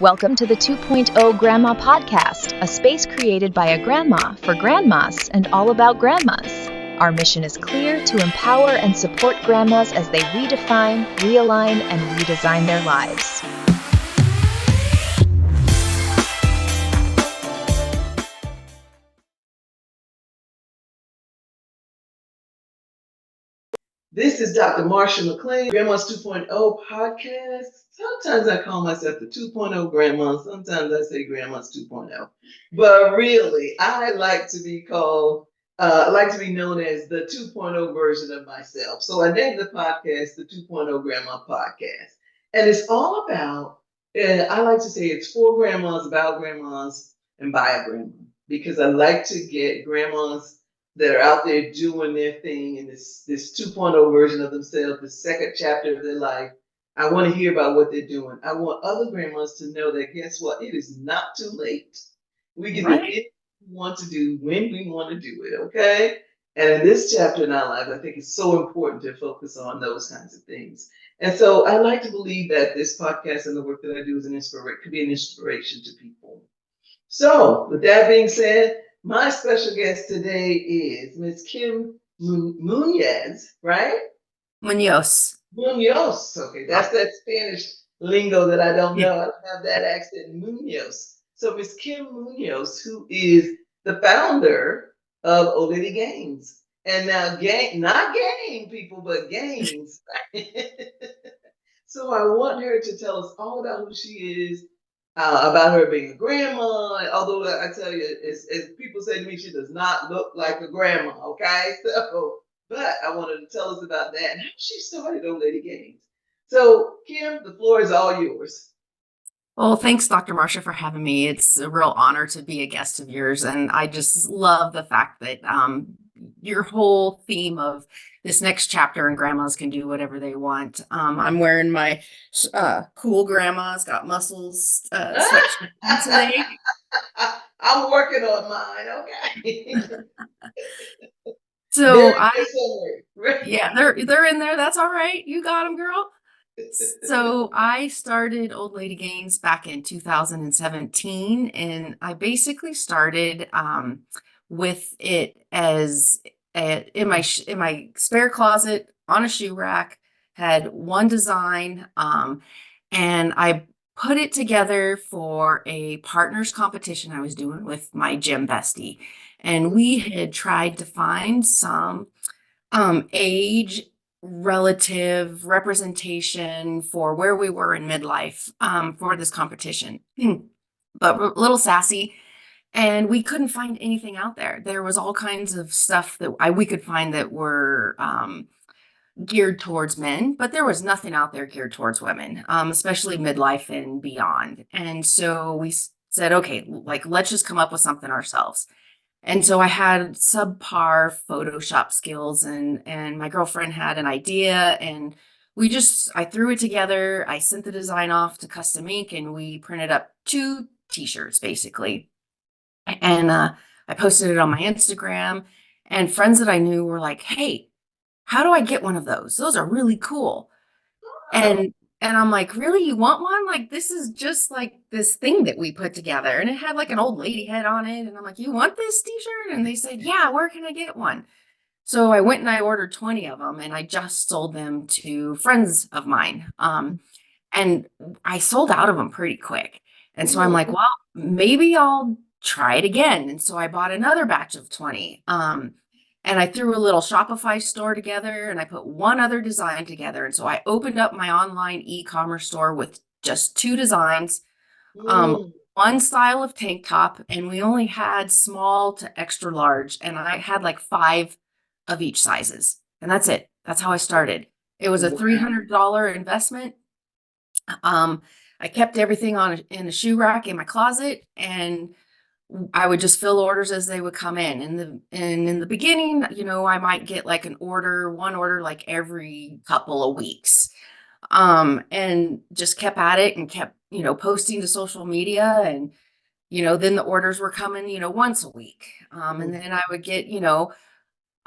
Welcome to the 2.0 Grandma Podcast, a space created by a grandma for grandmas and all about grandmas. Our mission is clear: to empower and support grandmas as they redefine, realign, and redesign their lives. This is Dr. Marsha McLean, Grandma's 2.0 podcast. Sometimes I call myself the 2.0 Grandma. Sometimes I say Grandma's 2.0. But really, I like to be known as the 2.0 version of myself. So I named the podcast the 2.0 Grandma Podcast. And it's all about, I like to say it's for grandmas, about grandmas, and by a grandma. Because I like to get grandmas that are out there doing their thing in this 2.0 version of themselves, the second chapter of their life. I want to hear about what they're doing. I want other grandmas to know that, guess what? It is not too late. We can do anything we want to do when we want to do it, okay? And in this chapter in our lives, I think it's so important to focus on those kinds of things. And so I like to believe that this podcast and the work that I do could be an inspiration to people. So, with that being said, my special guest today is Miss Kim Munoz, right? Munoz. Munoz. Okay, that's that Spanish lingo that I don't know. I don't have that accent. Munoz. So, Miss Kim Munoz, who is the founder of Old Lady Games. And now, not game people, but games. So, I want her to tell us all about who she is, about her being a grandma. Although I tell you, as people say to me, she does not look like a grandma. Okay, so but I wanted to tell us about that and how she started on Lady Games. So Kim, the floor is all yours. Well, thanks, Dr. Marsha, for having me. It's a real honor to be a guest of yours, and I just love the fact that your whole theme of this next chapter and grandmas can do whatever they want. I'm wearing my cool grandma's got muscles sweatshirt today. I'm working on mine. Okay. So yeah, they're in there. That's all right. You got them, girl. So I started Old Lady Games back in 2017, and I basically started with it as in my spare closet on a shoe rack. Had one design, and I put it together for a partners competition I was doing with my gym bestie, and we had tried to find some age relative representation for where we were in midlife for this competition. But we're a little sassy, and we couldn't find anything out there. There was all kinds of stuff that we could find that were geared towards men, but there was nothing out there geared towards women, especially midlife and beyond. And so we said, okay, like, let's just come up with something ourselves. And so I had subpar Photoshop skills, and my girlfriend had an idea, and I threw it together. I sent the design off to Custom Ink, and we printed up 2 t-shirts basically. And I posted it on my Instagram, and friends that I knew were like, "Hey, how do I get one of those? Those are really cool." And I'm like, "Really? You want one? Like, this is just like this thing that we put together." And it had like an old lady head on it. And I'm like, "You want this t-shirt?" And they said, "Yeah, where can I get one?" So I went and I ordered 20 of them, and I just sold them to friends of mine. And I sold out of them pretty quick. And so I'm like, well, maybe I'll try it again. And so I bought another batch of 20. And I threw a little Shopify store together, and I put one other design together. And so I opened up my online e-commerce store with just 2 designs, one style of tank top, and we only had small to extra large. And I had like 5 of each sizes. And that's it. That's how I started. It was a $300 investment. I kept everything in a shoe rack in my closet, and I would just fill orders as they would come in. And in the beginning, I might get like one order like every couple of weeks. And just kept at it and kept, posting to social media, and then the orders were coming, once a week. And then I would get,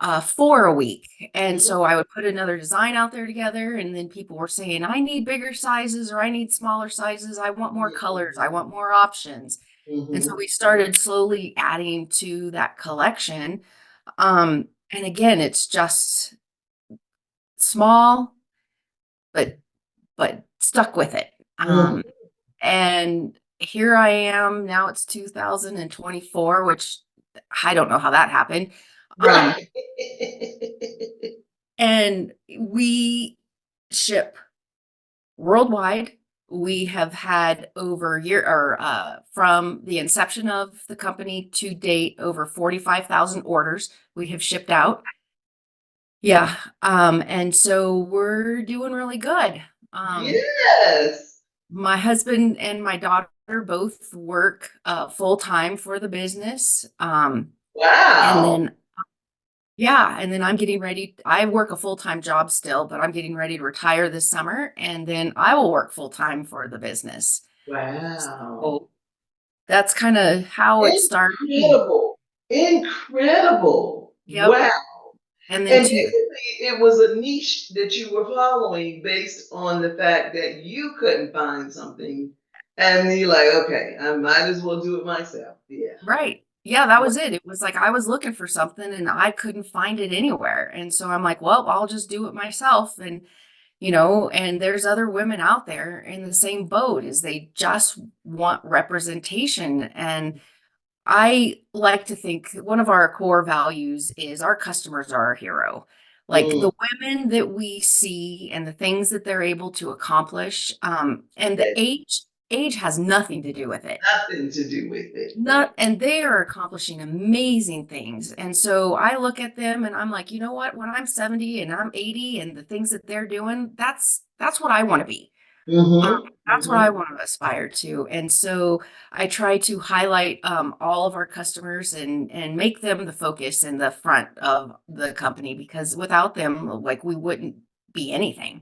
4 a week. And so I would put another design out there together, and then people were saying, I need bigger sizes or I need smaller sizes. I want more colors. I want more options. And so we started slowly adding to that collection. And again, it's just small, but stuck with it. And here I am now. It's 2024, which I don't know how that happened. Right. And we ship worldwide. We have had over from the inception of the company to date, over 45,000 orders we have shipped out. Yeah. And so we're doing really good. Yes. My husband and my daughter both work full time for the business. And Wow. then yeah, and then I'm getting ready. I work a full-time job still, but I'm getting ready to retire this summer, and then I will work full-time for the business. Wow. So that's kind of how it started. Incredible. Incredible. Yep. Wow. And then And two, basically, it was a niche that you were following based on the fact that you couldn't find something. And you're like, okay, I might as well do it myself. Yeah. right. Yeah, that was it. It was like I was looking for something and I couldn't find it anywhere. And so I'm like, well, I'll just do it myself. And and there's other women out there in the same boat as they just want representation. And I like to think one of our core values is our customers are our hero. Like Mm, the women that we see and the things that they're able to accomplish, and the yes, age has nothing to do with it. nothing to do with it. Not, and they are accomplishing amazing things. And so I look at them and I'm like, you know what? When I'm 70 and I'm 80 and the things that they're doing, that's what I want to be. Um, that's what I want to aspire to. And so I try to highlight all of our customers and make them the focus and the front of the company, because without them, like, we wouldn't be anything.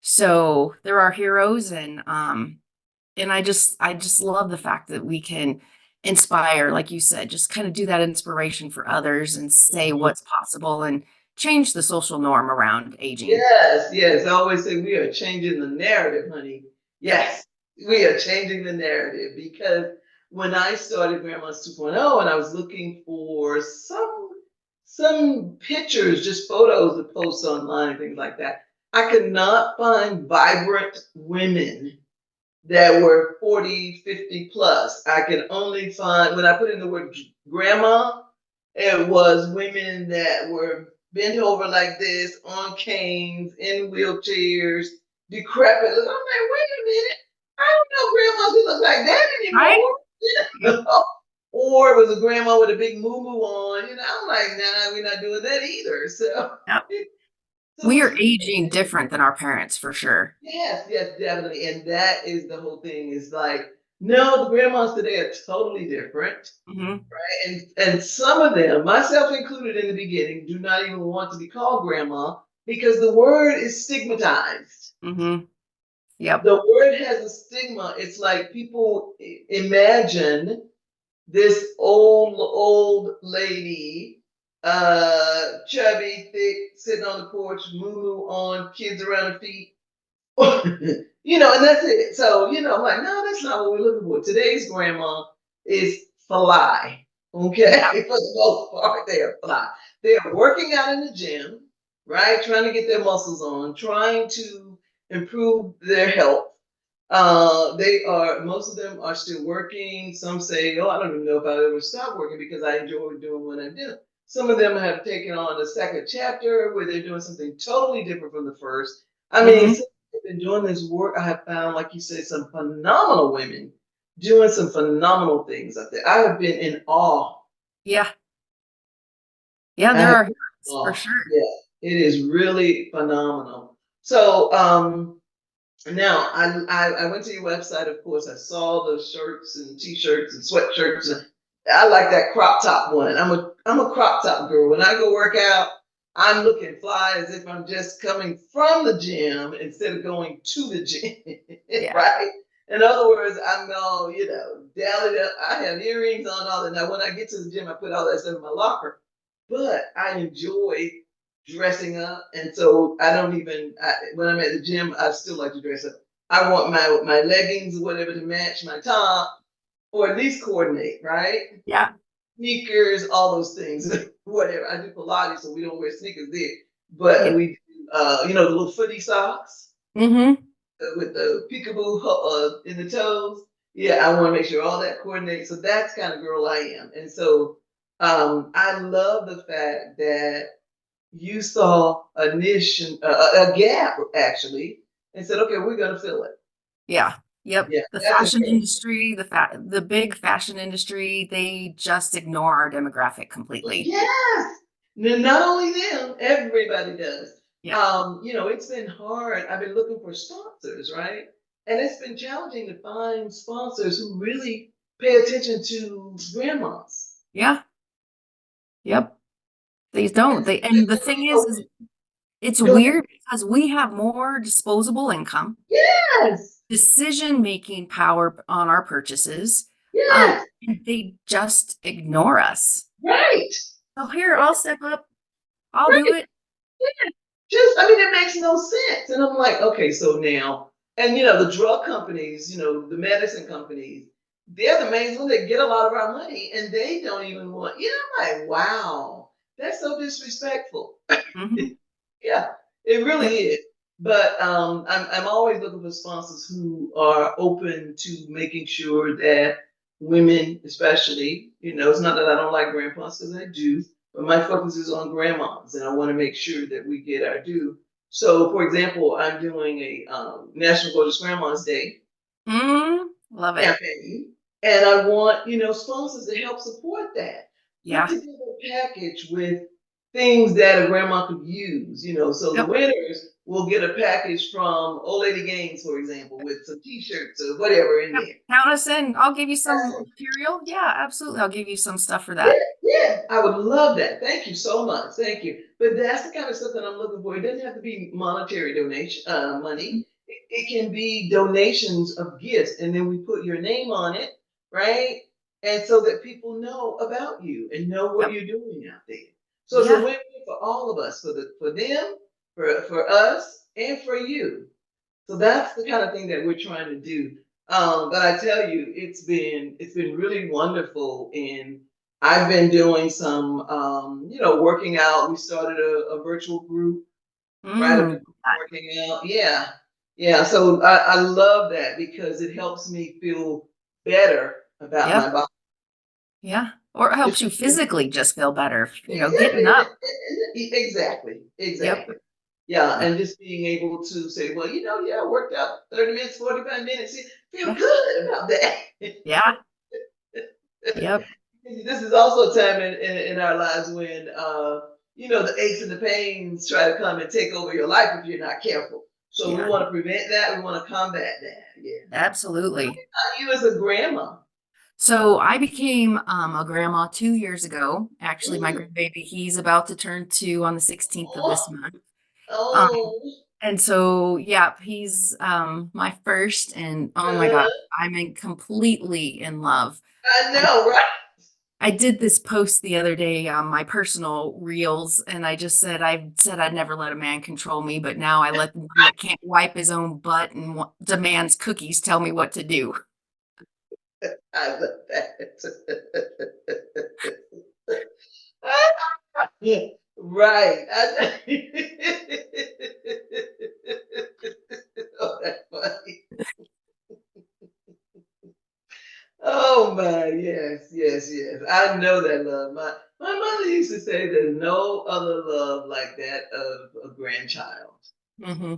So they're our heroes, and I just love the fact that we can inspire, like you said, just kind of do that inspiration for others and say Mhm. what's possible and change the social norm around aging. Yes, yes. I always say we are changing the narrative, honey. Yep. Yes, we are changing the narrative because when I started Grandma's 2.0 and I was looking for some pictures, just photos to post online and things like that, I could not find vibrant women that were 40, 50 plus. I can only find, when I put in the word grandma, it was women that were bent over like this, on canes, in wheelchairs, decrepit. I'm like, wait a minute, I don't know grandmas who look like that Right? anymore. Yep. Or it was a grandma with a big moo on. I'm like, nah, we're not doing that either. So, Yep. so We what's are aging different than our parents for sure. Yes, yes, definitely. And that is the whole thing is like, no, the grandmas today are totally different. Hmm. And some of them, myself included in the beginning, do not even want to be called grandma because the word is stigmatized. Hmm. Yep. The word has a stigma. It's like people imagine this old lady, chubby, thick, sitting on the porch, moo on, kids around her feet. And that's it. So, I'm like, no, that's not what we're looking for. Today's grandma is fly. Okay. Yeah. For the most part, they are fly. They are working out in the gym, right? Trying to get their muscles on, trying to improve their health. Most of them are still working. Some say, oh, I don't even know if I'll ever stop working because I enjoy doing what I do. Some of them have taken on a second chapter where they're doing something totally different from the first. I mean, Hmm. since I've been doing this work, I have found, like you said, some phenomenal women doing some phenomenal things out there. I have been in awe. Yeah. Yeah, I there have are been heroes in for awe. sure. Yeah, it is really phenomenal. So, now, I went to your website, of course. I saw the shirts and t-shirts and sweatshirts. And I like that crop top one. I'm a crop top girl. When I go work out, I'm looking fly as if I'm just coming from the gym instead of going to the gym, Yeah. right? In other words, I'm all, dallied up. I have earrings on, all that. Now, when I get to the gym, I put all that stuff in my locker. but I enjoy dressing up. And so I don't even, when I'm at the gym, I still like to dress up. I want my leggings or whatever to match my top or at least coordinate, right? Yeah. Sneakers, all those things, whatever. I do Pilates, so we don't wear sneakers there. But Yeah. we do, the little footy socks Mm-hmm. with the peekaboo in the toes. Yeah, I want to make sure all that coordinates. So that's the kind of girl I am. And so I love the fact that you saw a niche, a gap actually, and said, okay, we're going to fill it. Yeah. Yep. Yeah, The that's fashion incredible. industry, the big fashion industry, they just ignore our demographic completely. Yes. Not only them, everybody does. Yeah. It's been hard. I've been looking for sponsors, right? And it's been challenging to find sponsors who really pay attention to grandmas. Yeah. Yep. They And don't. so, They and the thing is it's go ahead. weird because we have more disposable income, Yes. decision-making power on our purchases, Yes. and they just ignore us. Right. So here, I'll step up. I'll do Right. it. I mean, it makes no sense. And I'm like, okay, so now, and the drug companies, the medicine companies, they're the main ones that get a lot of our money and they don't even want, I'm like, wow, that's so disrespectful. Mhm. Yeah, it really Yep. is. But I'm always looking for sponsors who are open to making sure that women, especially, it's not that I don't like grandpas because I do, but my focus is on grandmas, and I want to make sure that we get our due. So, for example, I'm doing a National Gorgeous Grandmas Day Love it. campaign, and I want sponsors to help support that. Put Yeah. together a package with things that a grandma could use. So the Yep. winners will get a package from Old Lady Gaines, for example, with some T-shirts or whatever in Yep. there. Count us in. I'll give you some material. Yeah, absolutely. I'll give you some stuff for Yeah, that. yeah, I would love that. Thank you so much. Thank you. But that's the kind of stuff that I'm looking for. It doesn't have to be monetary donation money. It can be donations of gifts, and then we put your name on it, right? And so that people know about you and know what Yep. you're doing out there. So it's a Yeah. win-win for all of us, for them, for us, and for you. So that's the kind of thing that we're trying to do. But I tell you, it's been really wonderful, and I've been doing some working out. We started a virtual group, right? Of Mm. working out. Yeah. Yeah. So I love that because it helps me feel better about Yep. my body. Yeah. Or it helps Just- you physically just feel better, getting up. Exactly. Yep. Exactly. Yeah, Yeah. and just being able to say, well, yeah, I worked out 30 minutes, 45 minutes, feel Yeah. good about that. Yeah. Yep. This is also a time in our lives when, the aches and the pains try to come and take over your life if you're not careful. So we Yeah. want to prevent that. We want to combat that. Yeah. Absolutely. You as a grandma. So I became a grandma 2 years ago. Actually, my Mm. grandbaby, he's about to turn 2 on the 16th of this Oh, month. Um, oh. and so, yeah, he's my first, and oh my gosh, Uh, completely in love. I I know, right? I did this post the other day on my personal reels, and I said I'd never let a man control me, but now I let the man that can't wipe his own butt and demands cookies tell me what to do. I love that. Yeah, right. Oh, that's funny. Oh my, yes, yes, yes. I know that love. My mother used to say there's no other love like that of a grandchild. Hmm.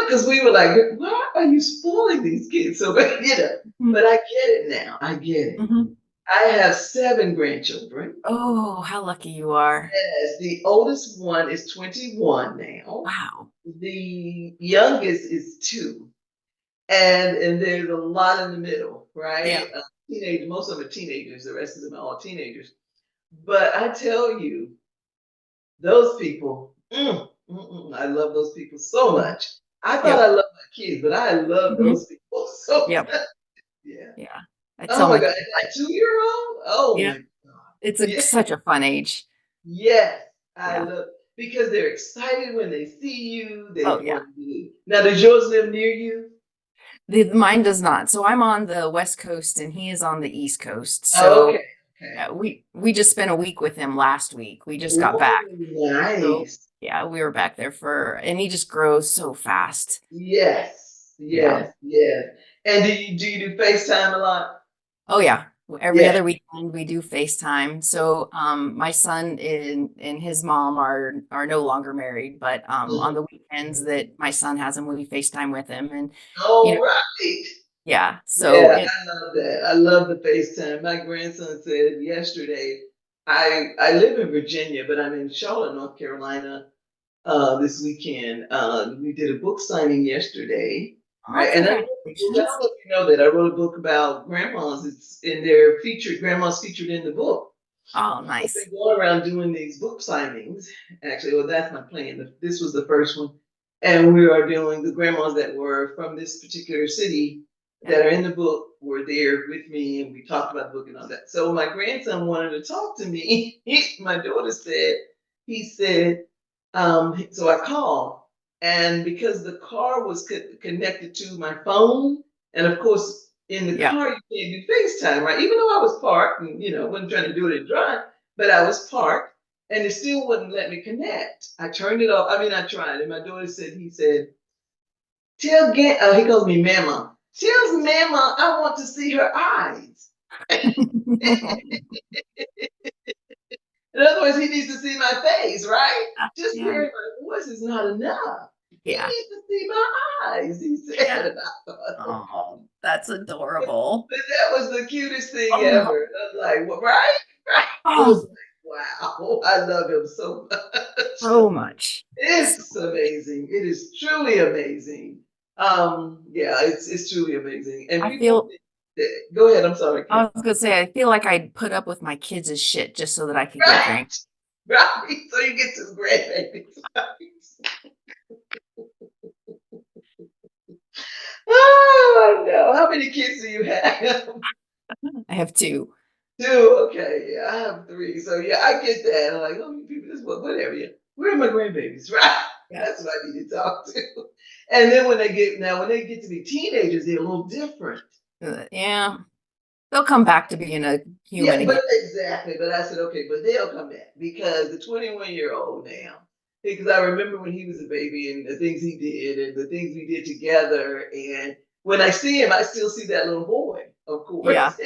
Because we were like, why are you spoiling these kids so bad? But I get it now. I get it. Hmm. I have 7 grandchildren. Oh, how lucky you are. Yes, the oldest one is 21 now. Wow. The youngest is 2. And there's a lot in the middle, Yeah. right? Teenage, most of them are teenagers. The rest of them are all teenagers. But I tell you, those people, I love those people so Mhm. much. I thought I Yep. loved my kids, but I love Hmm. those people so Yep. much. Yeah. Yeah. I tell Oh my my God, kids, and that 2-year-old. Oh yeah, my God. it's Yeah. such a fun age. Yes, I Yeah. love because they're excited when they see you. They Oh, yeah. want to. Now, does yours live near you? Mine does not. So I'm on the West Coast and he is on the East Coast. Okay, So okay. we just spent a week with him last week. We just got back. Ooh, So nice. yeah, we were back there and he just grows so fast. Yes, Yeah. yes, yes. And do you do FaceTime a lot? Oh yeah. Every Yeah. other weekend we do FaceTime. So my son and his mom are no longer married, but on Mhm. the weekends that my son has him, we FaceTime with him and you know, All right. yeah. So Yeah, it I love that. I love the FaceTime. My grandson said yesterday, I live in Virginia, but I'm in Charlotte, North Carolina, this weekend. We did a book signing yesterday, oh, right? And I wrote a book. I don't congratulations. know if you know that I wrote a book about grandmas. It's in their featured grandmas featured in the book. Oh, I've nice. been going around doing these book signings. Actually, well, that's my plan. This was the first one, and we are doing the grandmas that were from this particular city Yeah. that are in the book were there with me, and we talked about the book and all that. So my grandson wanted to talk to me. My daughter said, he said, so I called, and because the car was connected to my phone, and of course, in the Yeah. car, you can't do FaceTime, right? Even though I was parked and, wasn't trying to do it and drive, but I was parked and it still wouldn't let me connect. I turned it off. I mean, I tried. And my daughter said, he said, he calls me Mama. Tells Mama I want to see her eyes. In other words, he needs to see my face, right? Just Yeah. hearing my voice is not enough. He Yeah. needs to see my eyes, he said. Yeah. And I thought, Oh, that's adorable. but that was the cutest thing Oh, ever. I was like, well, right? Right. It was oh, like, wow, I love him so much. so much. It's amazing. It is truly amazing. Yeah, it's truly amazing. And I people feel, go ahead, I'm sorry, I Kim. was gonna say, I feel like I'd put up with my kids' as shit just so that I could get Right, grand. right. So you get to the grandbabies. Oh no. How many kids do you have? I have two. Two. Okay, yeah, I have three. So yeah, I get that. I'm like, oh, you people, this whatever. Yeah. Where are my grandbabies? Right. Yeah. That's what I need to talk to. And then when they get to be teenagers, they're a little different. Yeah. They'll come back to being a human Yeah, again. but exactly. But I said, okay, but they'll come back because the 21-year-old now, because I remember when he was a baby and the things he did and the things we did together. And when I see him, I still see that little boy, of Yeah. course.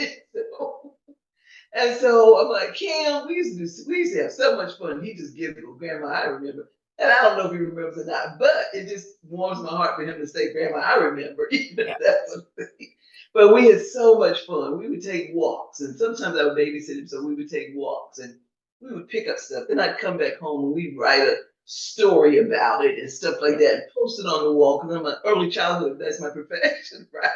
And so I'm like, Kim, we used to have so much fun. He just giggled, Grandma, I remember. And I don't know if he remembers or not, but it just warms my heart for him to say, Grandma, I remember. Yeah. That's a thing. But we had so much fun. We would take walks, and sometimes I would babysit him, so we would take walks and we would pick up stuff. Then I'd come back home and we'd write a story about it and stuff like Yeah. that and post it on the wall because I'm an early childhood, that's my profession, right?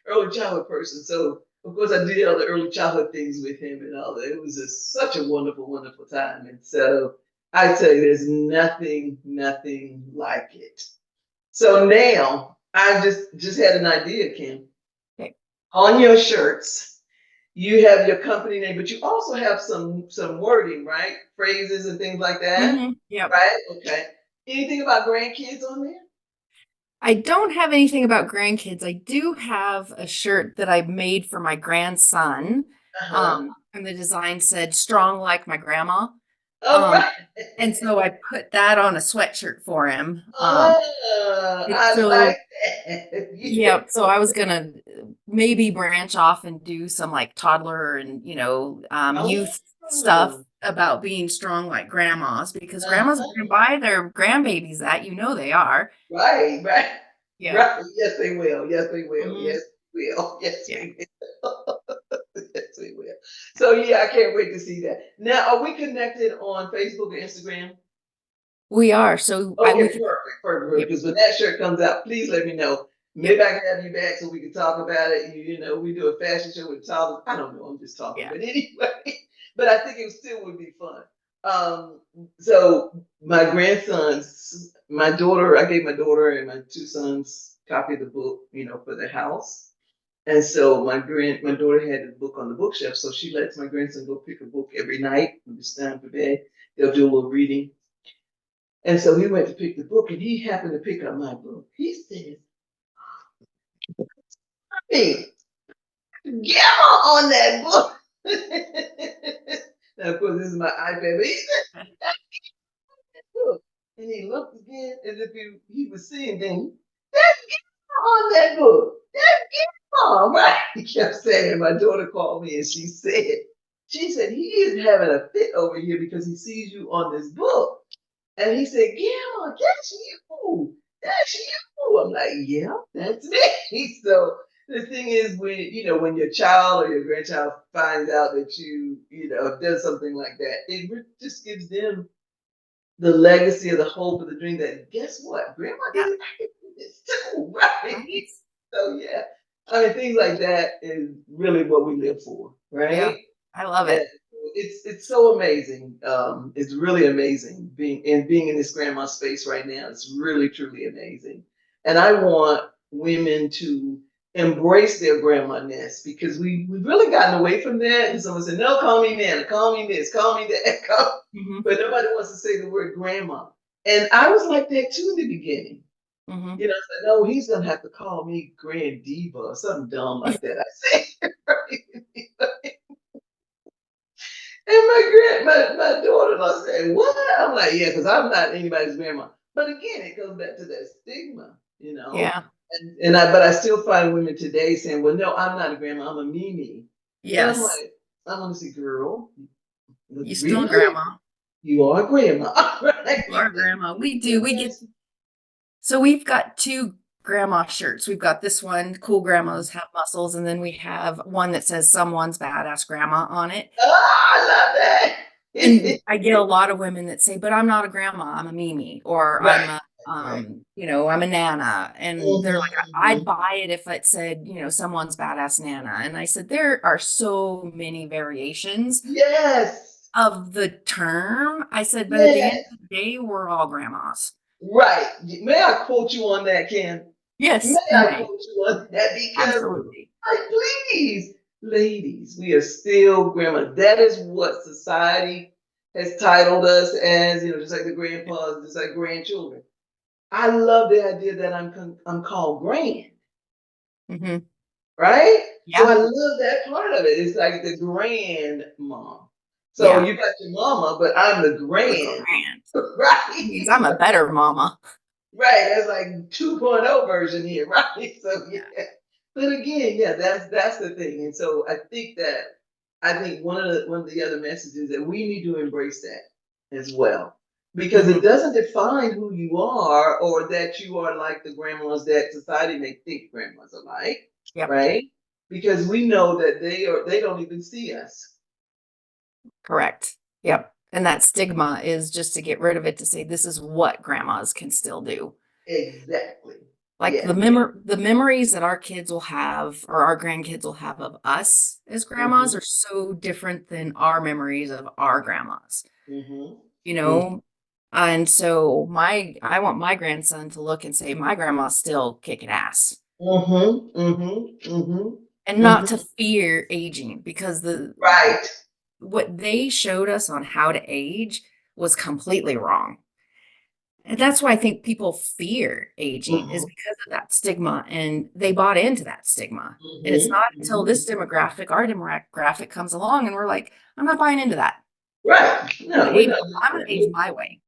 Early childhood person. So of course, I did all the early childhood things with him and all that. It was such a wonderful, wonderful time. And so I tell you, there's nothing, nothing like it. So now I just had an idea, Kim. Okay. On your shirts, you have your company name, but you also have some wording, right? Phrases and things like that, Yep. right? Okay. Anything about grandkids on there? I don't have anything about grandkids. I do have a shirt that I made for my grandson. Uh huh. And the design said strong like my grandma. All Um, right. and so I put that on a sweatshirt for him. And I like so that. yeah, Yeah. so I was gonna maybe branch off and do some like toddler and youth stuff Oh, about being strong like grandmas because grandmas are uh-huh. gonna buy their grandbabies that they are. Right, right, Yeah. right. Yes, they will. Yes, they will. Mhm. Yes, they will. Yes, Yeah. they will. Yes, they will. So yeah, I can't wait to see that. Now, are we connected on Facebook or Instagram? We are. So I Okay, with perfect, perfect. Yep. Because when that shirt comes out, please let me know. Yep. Maybe I can have you back so we can talk about it. We do a fashion show with toddlers. I don't know. I'm just talking, Yeah. but anyway. But I think it still would be fun. So my daughter, I gave my daughter and my two sons copy of the book, for the house. And so my daughter had the book on the bookshelf, so she lets my grandson go pick a book every night when it's time for bed. They'll do a little reading. And so he went to pick the book, and he happened to pick up my book. He says, "Hey, gamma on that book." Now, of course, this is my iPad, but he said, "Look," and he looked again as if he was seeing things. "That's gamma on that book. That's gamma," right? He kept saying. My daughter called me, and she said he is having a fit over here because he sees you on this book. And he said, "Grandma, that's you. That's you." I'm like, "Yeah, that's me." So the thing is, when your child or your grandchild finds out that you does something like that, it just gives them the legacy of the hope of the dream that, guess what? Grandma Yeah. did it. I can do this too, right? Right. So yeah, I mean, things like that is really what we live for, Yeah. right? I love And it. it's so amazing. It's really amazing being in this grandma space right now. It's really truly amazing, and I want women to embrace their grandma-ness because we've really gotten away from that. And someone said, "No, call me Nana, call me this, call me that," Mm-hmm. but nobody wants to say the word grandma. And I was like that too in the beginning. Mm-hmm. I said, "No, he's gonna have to call me Grand Diva or something dumb like that." I said. And my daughter-in-law said, "What?" I'm like, "Yeah, because I'm not anybody's grandma." But again, it goes back to that stigma. Yeah. But I still find women today saying, "Well, no, I'm not a grandma. I'm a Mimi." And I'm Yes. like, I want to say, girl, You still really, grandma. you are a grandma, right? You are grandma. We do. Because We get so we've got two grandma shirts. We've got this one, cool grandmas have muscles, and then we have one that says someone's badass grandma on it. I love that. And I get a lot of women that say, but I'm not a grandma, I'm a Mimi, or Right, I'm a right. I'm a nana. And they're Mhm, like, I'd mhm. buy it if it said, someone's badass nana. And I said, there are so many variations Yes, of the term. I said, but at the end yes. of the day, we're all grandmas. Right. May I quote you on that, Kim? May Yes, you I may. quote you on that? Because, Absolutely. please, ladies, we are still grandma. That is what society has titled us as, just like the grandpas, just like grandchildren. I love the idea that I'm called grand, Hmm. right? So I Yeah. love that part of it. It's like the grandmom. So Yeah. you got your mama, but I'm the The grand, grand means right? I'm a better mama. Right, that's like 2.0 version here, right? So Yeah. yeah. But again, yeah, that's the thing. And so I think one of the other messages that we need to embrace that as well. Because Hmm. it doesn't define who you are or that you are like the grandmas that society may think grandmas are like, Yep. right? Because we know that they don't even see us. Correct. Yep. And that stigma is just to get rid of it to say this is what grandmas can still do. Exactly. Like Yes. the memories that our kids will have or our grandkids will have of us as grandmas Mm-hmm. are so different than our memories of our grandmas, you Mm-hmm. know? And so I want my grandson to look and say, my grandma's still kicking ass. Mm-hmm. Mm-hmm. And Mm-hmm. not to Mm-hmm. fear aging because the Right. what they showed us on how to age was completely wrong. And that's why I think people fear aging is Mhm, because of that stigma and they bought into that stigma. And it's mhm, not until mhm. this demographic, our demographic comes along and we're like, I'm not buying into that. Right. No, we're not doing I'm gonna age that. my way.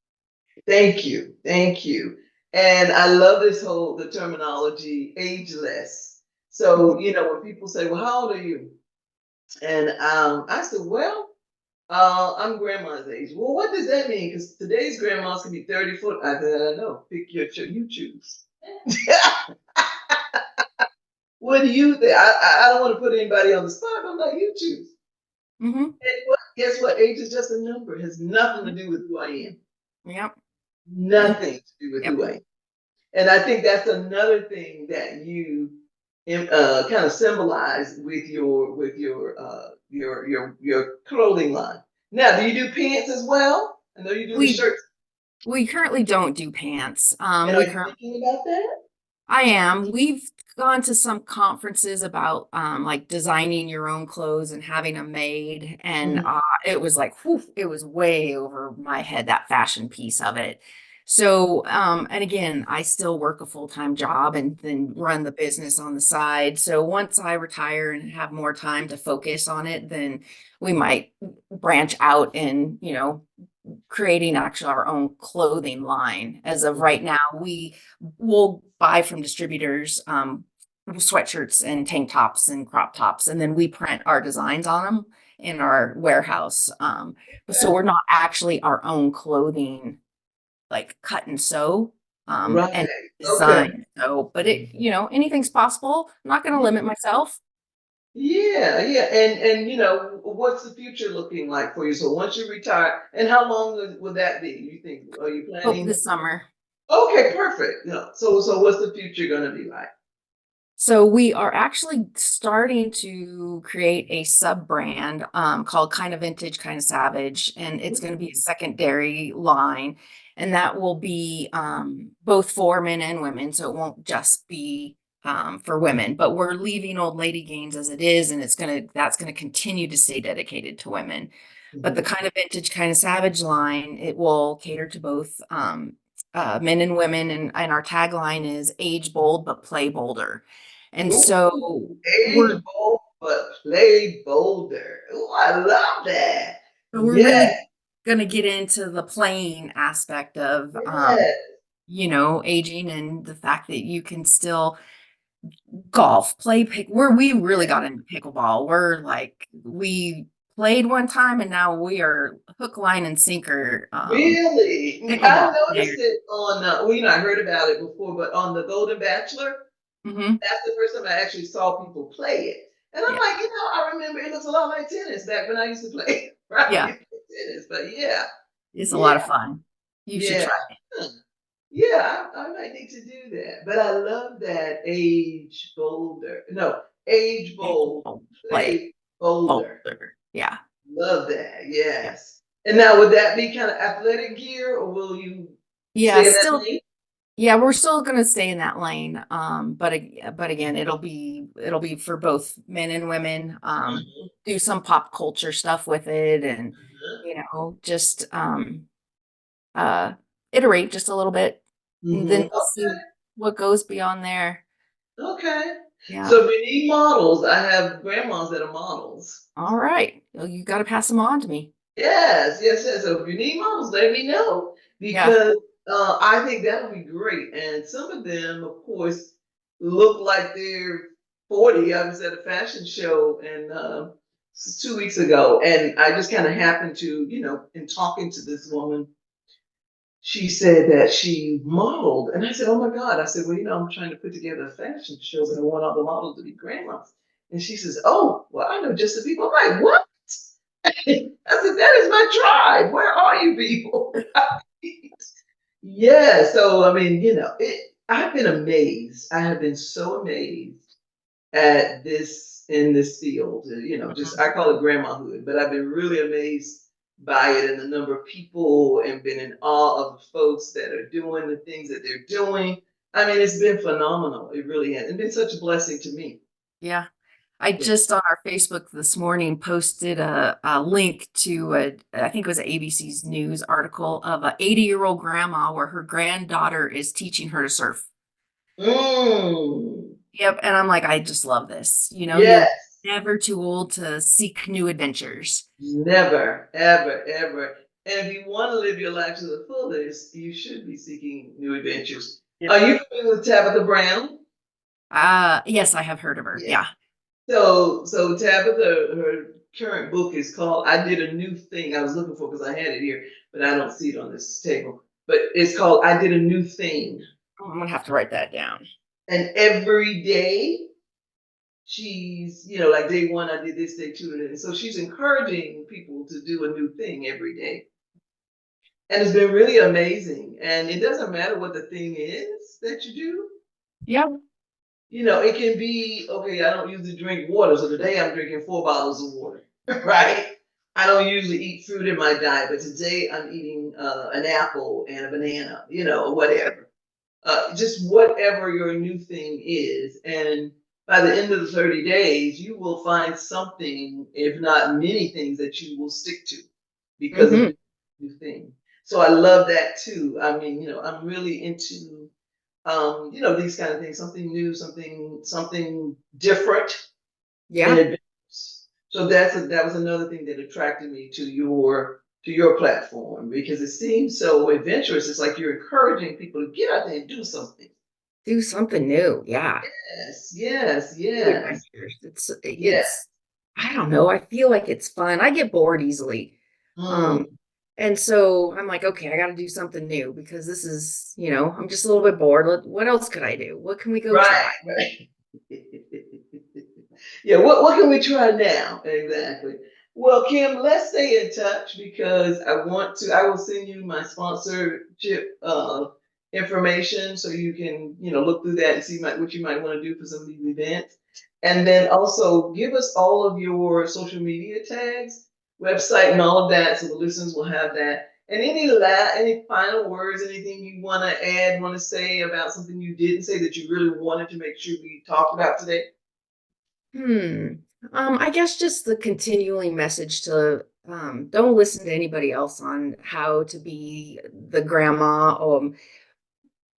Thank you. Thank you. And I love the terminology ageless. So, Mhm. when people say, "Well, how old are you?" And I said, "Well, I'm grandma's age." "Well, what does that mean? Because today's grandmas can be 30 foot. I said, "I know. Pick you choose." What do you think? I don't want to put anybody on the spot. I'm like, you choose. Mhm. Guess what? Age is just a number. It has nothing to do with who I am. Yep. And Nothing to do with yep. who I am. And I think that's another thing that you kind of symbolize with your clothing line. Now, do you do pants as well? I know you do the We shirts. we currently don't do pants. And are We you currently thinking about that? I am. We've gone to some conferences about like designing your own clothes and having them made. And Mhm. it was like, whew, it was way over my head, that fashion piece of it. So, and again, I still work a full-time job and then run the business on the side. So once I retire and have more time to focus on it, then we might branch out and, creating actually our own clothing line. As of right now, we will buy from distributors sweatshirts and tank tops and crop tops, and then we print our designs on them in our warehouse. So we're not actually our own clothing, like cut and sew Right. and Okay. design. So, but anything's possible. I'm not going to limit myself. Yeah, yeah. And what's the future looking like for you? So once you retire, and how long would that be? You think, are you Hope planning? this summer. Okay, perfect. Yeah. So what's the future gonna be like? So we are actually starting to create a sub brand called Kind of Vintage, Kind of Savage, and it's going to be a secondary line, and that will be both for men and women. So it won't just be for women, but we're leaving Old Lady Gaines as it is, and that's gonna continue to stay dedicated to women. But the Mhm. Kind of Vintage, Kind of Savage line, it will cater to both men and women, and our tagline is age bold but play bolder. And so Ooh, we're age bold but play bolder. Ooh, I love that. we're Yeah, really gonna get into the playing aspect of yeah. aging and the fact that you can still golf, play where we really got into pickleball. We played one time and now we are hook, line, and sinker Really? I pickleball noticed players. it on I heard about it before, but on the Golden Bachelor, Hmm. that's the first time I actually saw people play it. And I'm Yeah, like, I remember it looks a lot like tennis back when I used to play, right? yeah, Tennis. But yeah, it's a lot yeah, of fun. You should yeah. try Huh. Yeah, I might need to do that. But I love that age bolder. No, age it. bold, Play play bolder. bolder. Yeah. Love that. Yeah. Yes. And now, would that be kind of athletic gear, or will you Yeah, stay in that still lane? Yeah, we're still gonna stay in that lane. But again, it'll be for both men and women. Mhm, Do some pop culture stuff with it, and mhm, just uh iterate just a little bit, and then mhm. we'll see what goes beyond there. Okay. Yeah. So if we need models, I have grandmas that are models. All right. Well, you got to pass them on to me. Yes, yes, yes. So if you need models, let me know Yeah. because I think that would be great. And some of them, of course, look like they're 40. I was at a fashion show and 2 weeks ago, and I just kind of happened to, in talking to this woman, she said that she modeled. And I said, oh my God. I said, well, I'm trying to put together a fashion show, but I want all the models to be grandmas. And she says, oh, well, I know just the people. I'm like, what? I said, that is my tribe. Where are you people? Yeah. So, I mean, I've been amazed. I have been so amazed at this in this field. Just I call it grandmahood, but I've been really amazed by it and the number of people and been in awe of the folks that are doing the things that they're doing. I mean, it's been phenomenal. It really has. It's been such a blessing to me. Yeah. I Yeah. just on our Facebook this morning posted a link to I think it was ABC's news article of a 80-year-old grandma where her granddaughter is teaching her to surf. Mm. Yep, and I'm like, I just love this. You're Yes. never too old to seek new adventures. Never, ever, ever. And if you want to live your life to the fullest, you should be seeking new adventures. Are Yep. you familiar with Tabitha Brown? Yes, I have heard of her. Yeah. Yeah. So Tabitha, her current book is called "I Did a New Thing." I was looking for because I had it here, but I don't see it on this table. But it's called "I Did a New Thing," I'm gonna have to write that down. and every day she's, like day one, I did this, day two, and so she's encouraging people to do a new thing every day. And it's been really amazing. And it doesn't matter what the thing is that you do. Yep. It can be, okay, I don't usually drink water. So today I'm drinking 4 bottles of water, right? I don't usually eat fruit in my diet, but today I'm eating an apple and a banana, or whatever. just whatever your new thing is. And by the end of the 30 days, you will find something, if not many things, that you will stick to because of Hmm. the new thing. So I love that too. I mean, I'm really into these kind of things, something new, something different and Yeah. adventurous. So that was another thing that attracted me to your platform because it seems so adventurous. It's like you're encouraging people to get out there and do something. Do something new. Yeah. Yes, yes, New yes, adventures. yes. I don't know. I feel like it's fun. I get bored easily. Mm, Um, and so I'm like, okay, I got to do something new because this is, I'm just a little bit bored. What else could I do? What can we go right, try? right. Yeah, what can we try now? Exactly. Well, Kim, let's stay in touch because I will send you my sponsorship information so you can, look through that and see what you might want to do for some of these events. And then also give us all of your social media tags, website, and all of that so the listeners will have that. And any final words, anything you want to add, want to say about something you didn't say that you really wanted to make sure we talked about today? Hmm. I guess just the continuing message to don't listen to anybody else on how to be the grandma.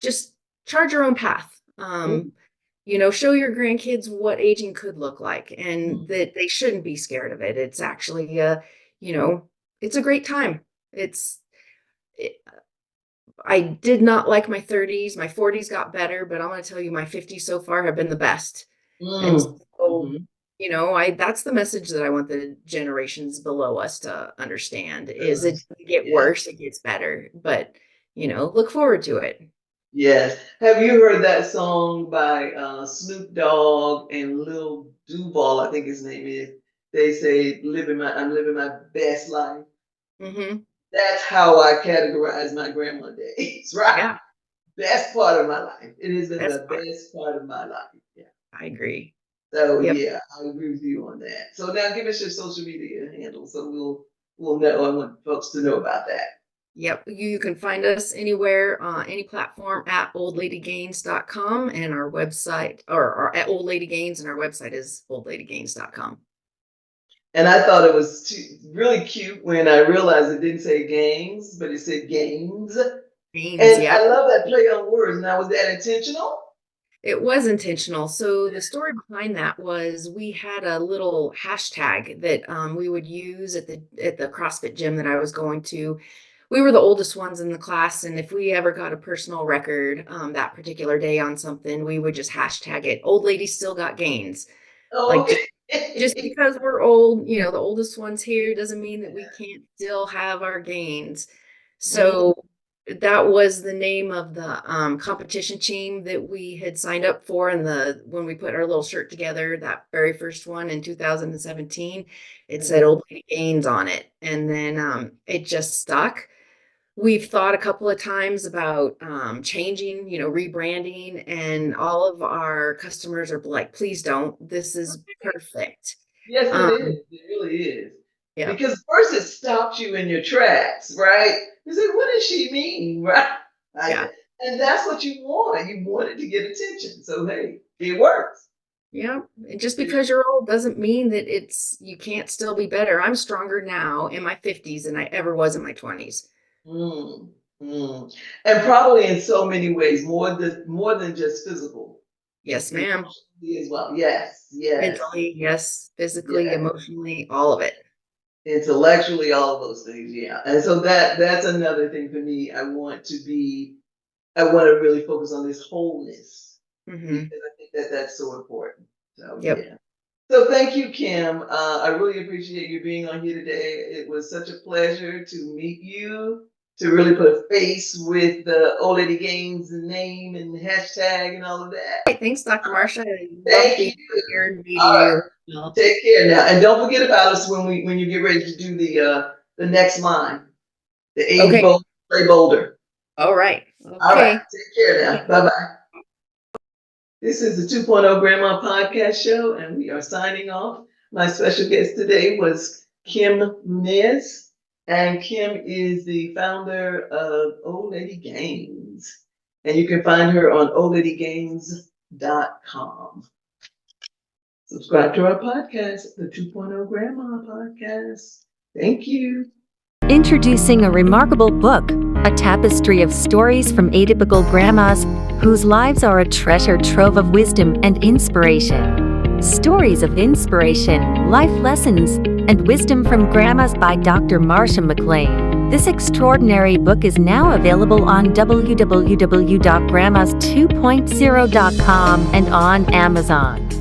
Just charge your own path. Show your grandkids what aging could look like and Mhm. that they shouldn't be scared of it. It's actually, you know, it's a great time. It, I did not like my 30s. My 40s got better, but I'm going to tell you, my 50s so far have been the best. And Mm. so, Mhm. that's the message that I want the generations below us to understand is it doesn't get Yeah. worse, it gets better. But, look forward to it. Yes. Have you heard that song by Snoop Dogg and Lil Duval? I think his name is. They say, I'm living my best life." Hmm. That's how I categorize my grandma days, right? Yeah, Best part of my life. It has been best the part. best part of my life. Yeah. I agree. So Yep. yeah, I agree with you on that. So now give us your social media handle so we'll know. I want folks to know about that. Yep. You can find us anywhere, any platform at oldladygains.com and our website or at Old Lady Gains and our website is oldladygains.com. And I thought it was really cute when I realized it didn't say gangs, but it said gains. Gains, And I yep. love that play on words. Now, was that intentional? It was intentional. So the story behind that was we had a little hashtag that we would use at the CrossFit gym that I was going to. We were the oldest ones in the class, and if we ever got a personal record that particular day on something, we would just hashtag it. Old lady still got gains. Oh, Like just okay. because we're old, the oldest ones here doesn't mean that we can't still have our gains. Mm, So that was the name of the competition team that we had signed up for, and the when we put our little shirt together, that very first one in 2017, it said mhm. Old Lady Gains on it, and then it just stuck. We've thought a couple of times about changing, rebranding, and all of our customers are like, please don't. This is perfect. Yes, it Um, is. It really is. yeah, Because first it stopped you in your tracks, right? You say, what does she mean, right? yeah, And that's what you want. You wanted to get attention. So, hey, it works. yeah. And just Yeah. because you're old doesn't mean that you can't still be better. I'm stronger now in my 50s than I ever was in my 20s. Mm, mm. And probably in so many ways, more than just physical, Yes, ma'am. emotionally as well. Yes, yes, Mentally, yes. Physically, yes. emotionally, all of it. Intellectually, all of those things. Yeah. And so that's another thing for me. I want to really focus on this wholeness Hmm. because I think that that's so important. So Yep. yeah. So thank you, Kim. I really appreciate you being on here today. It was such a pleasure to meet you, to really put a face with the Old Lady Games name and hashtag and all of that. Hey, thanks, Dr. Marsha. I love Thank being you. here and All meeting right. you. Well, Take care now. And don't forget about us when you get ready to do the next line. The age okay. bold, play bolder. All right. All right. Okay. Take care now. Bye bye. This is the 2.0 Grandma Podcast Show, and we are signing off. My special guest today was Kim Munoz, and Kim is the founder of Old Lady Games. And you can find her on oldladygains.com. Subscribe to our podcast, the 2.0 Grandma Podcast. Thank you. Introducing a remarkable book, a tapestry of stories from atypical grandmas whose lives are a treasure trove of wisdom and inspiration. Stories of inspiration, life lessons, and wisdom from grandmas by Dr. Marsha McLean. This extraordinary book is now available on www.grandmas2.0.com and on Amazon.